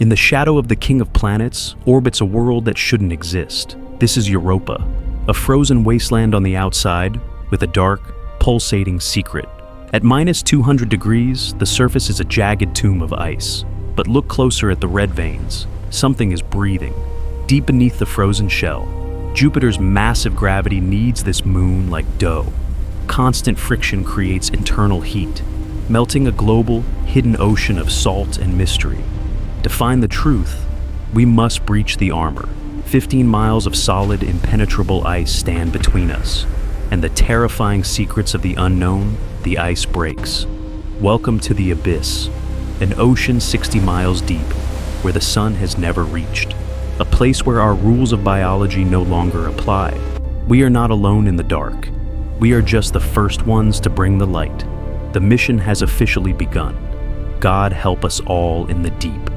In the shadow of the king of planets orbits a world that shouldn't exist. This is Europa, a frozen wasteland on the outside with a dark, pulsating secret. At -200 degrees, the surface is a jagged tomb of ice. But look closer at the red veins. Something is breathing. Deep beneath the frozen shell, Jupiter's massive gravity kneads this moon like dough. Constant friction creates internal heat, melting a global, hidden ocean of salt and mystery. To find the truth, we must breach the armor. 15 miles of solid, impenetrable ice stand between us, and the terrifying secrets of the unknown, the ice breaks. Welcome to the abyss, an ocean 60 miles deep, where the sun has never reached. A place where our rules of biology no longer apply. We are not alone in the dark. We are just the first ones to bring the light. The mission has officially begun. God help us all in the deep.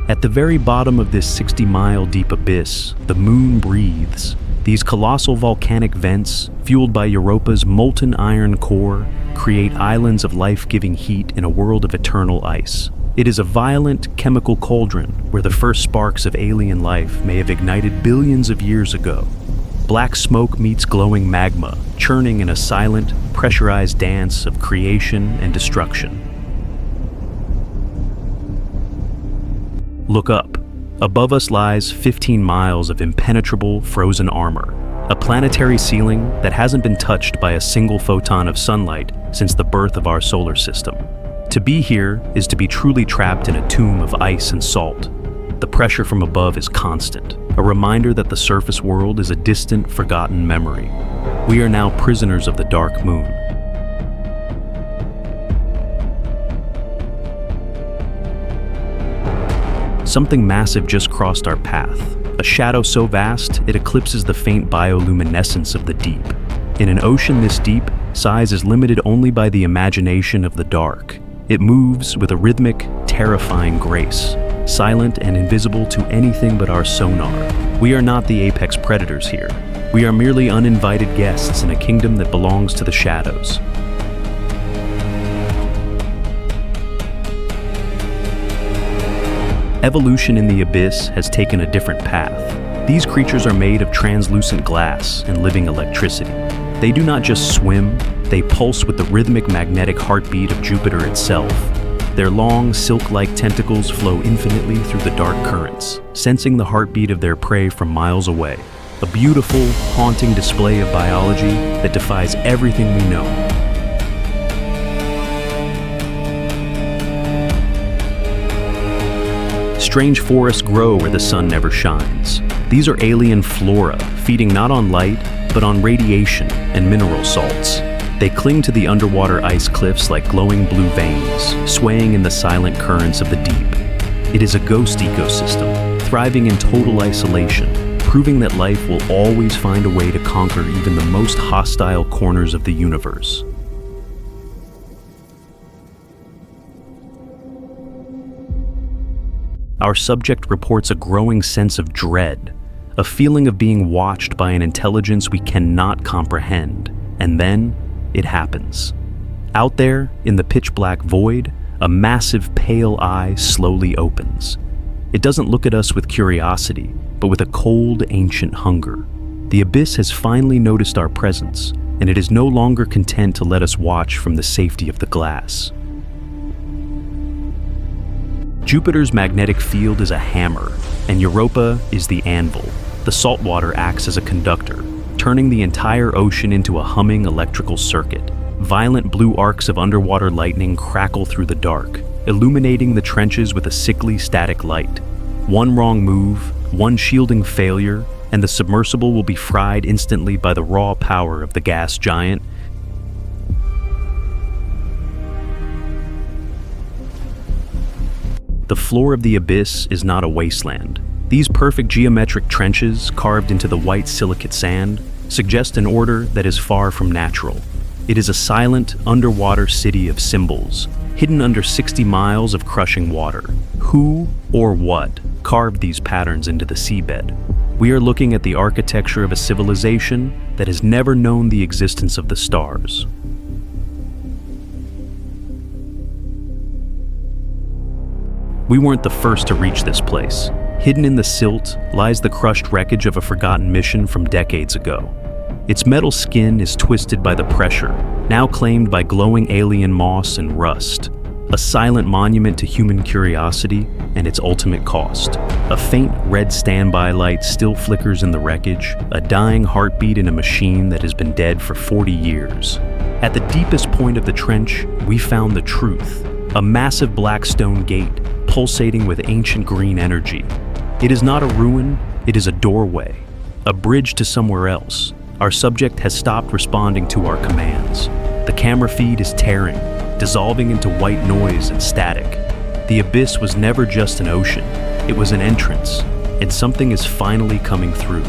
At the very bottom of this 60-mile deep abyss, the moon breathes. These colossal volcanic vents, fueled by Europa's molten iron core, create islands of life-giving heat in a world of eternal ice. It is a violent chemical cauldron where the first sparks of alien life may have ignited billions of years ago. Black smoke meets glowing magma, churning in a silent, pressurized dance of creation and destruction. Look up. Above us lies 15 miles of impenetrable frozen armor, a planetary ceiling that hasn't been touched by a single photon of sunlight since the birth of our solar system. To be here is to be truly trapped in a tomb of ice and salt. The pressure from above is constant, a reminder that the surface world is a distant, forgotten memory. We are now prisoners of the dark moon. Something massive just crossed our path, a shadow so vast it eclipses the faint bioluminescence of the deep. In an ocean this deep, size is limited only by the imagination of the dark. It moves with a rhythmic, terrifying grace, silent and invisible to anything but our sonar. We are not the apex predators here. We are merely uninvited guests in a kingdom that belongs to the shadows. Evolution in the abyss has taken a different path. These creatures are made of translucent glass and living electricity. They do not just swim, they pulse with the rhythmic magnetic heartbeat of Jupiter itself. Their long, silk-like tentacles flow infinitely through the dark currents, sensing the heartbeat of their prey from miles away. A beautiful, haunting display of biology that defies everything we know. Strange forests grow where the sun never shines. These are alien flora, feeding not on light, but on radiation and mineral salts. They cling to the underwater ice cliffs like glowing blue veins, swaying in the silent currents of the deep. It is a ghost ecosystem, thriving in total isolation, proving that life will always find a way to conquer even the most hostile corners of the universe. Our subject reports a growing sense of dread, a feeling of being watched by an intelligence we cannot comprehend. And then, it happens. Out there, in the pitch-black void, a massive pale eye slowly opens. It doesn't look at us with curiosity, but with a cold, ancient hunger. The abyss has finally noticed our presence, and it is no longer content to let us watch from the safety of the glass. Jupiter's magnetic field is a hammer, and Europa is the anvil. The saltwater acts as a conductor, turning the entire ocean into a humming electrical circuit. Violent blue arcs of underwater lightning crackle through the dark, illuminating the trenches with a sickly static light. One wrong move, one shielding failure, and the submersible will be fried instantly by the raw power of the gas giant. The floor of the abyss is not a wasteland. These perfect geometric trenches, carved into the white silicate sand, suggest an order that is far from natural. It is a silent, underwater city of symbols, hidden under 60 miles of crushing water. Who or what carved these patterns into the seabed? We are looking at the architecture of a civilization that has never known the existence of the stars. We weren't the first to reach this place. Hidden in the silt lies the crushed wreckage of a forgotten mission from decades ago. Its metal skin is twisted by the pressure, now claimed by glowing alien moss and rust. A silent monument to human curiosity and its ultimate cost. A faint red standby light still flickers in the wreckage, a dying heartbeat in a machine that has been dead for 40 years. At the deepest point of the trench, we found the truth. A massive black stone gate, pulsating with ancient green energy. It is not a ruin, it is a doorway, a bridge to somewhere else. Our subject has stopped responding to our commands. The camera feed is tearing, dissolving into white noise and static. The abyss was never just an ocean, it was an entrance, and something is finally coming through.